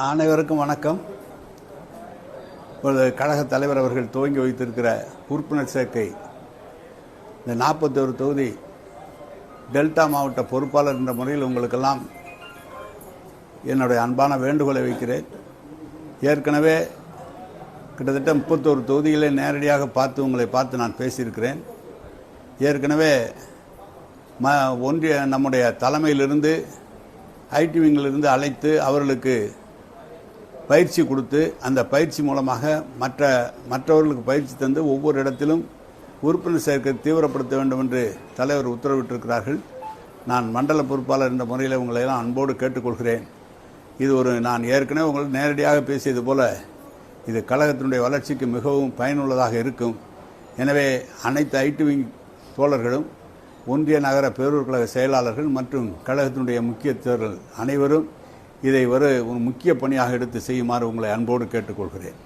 அனைவருக்கும் வணக்கம். இப்பொழுது கழக தலைவர் அவர்கள் துவங்கி வைத்திருக்கிற உறுப்பினர் சேர்க்கை இந்த 41 தொகுதி டெல்டா மாவட்ட பொறுப்பாளர் என்ற முறையில் உங்களுக்கெல்லாம் என்னுடைய அன்பான வேண்டுகோளை வைக்கிறேன். ஏற்கனவே கிட்டத்தட்ட 31 தொகுதிகளை நேரடியாக உங்களை பார்த்து நான் பேசியிருக்கிறேன். ஏற்கனவே ஒன்றிய நம்முடைய தலைமையிலிருந்து ஐடி விங்கிலிருந்து அழைத்து அவர்களுக்கு பயிற்சி கொடுத்து அந்த பயிற்சி மூலமாக மற்றவர்களுக்கு பயிற்சி தந்து ஒவ்வொரு இடத்திலும் உறுப்பினர் சேர்க்கை தீவிரப்படுத்த வேண்டும் என்று தலைவர் உத்தரவிட்டிருக்கிறார்கள். நான் மண்டல பொறுப்பாளர் என்ற முறையில் உங்களையெல்லாம் அன்போடு கேட்டுக்கொள்கிறேன். இது நான் ஏற்கனவே உங்களுக்கு நேரடியாக பேசியது போல இது கழகத்தினுடைய வளர்ச்சிக்கு மிகவும் பயனுள்ளதாக இருக்கும். எனவே அனைத்து ஐடி விங் தோழர்களும் ஒன்றிய நகர பேரூர் கழக செயலாளர்கள் மற்றும் கழகத்தினுடைய முக்கியஸ்தர்கள் அனைவரும் இதை ஒரு முக்கிய பணியாக எடுத்து செய்யுமாறு உங்களை அன்போடு கேட்டுக்கொள்கிறேன்.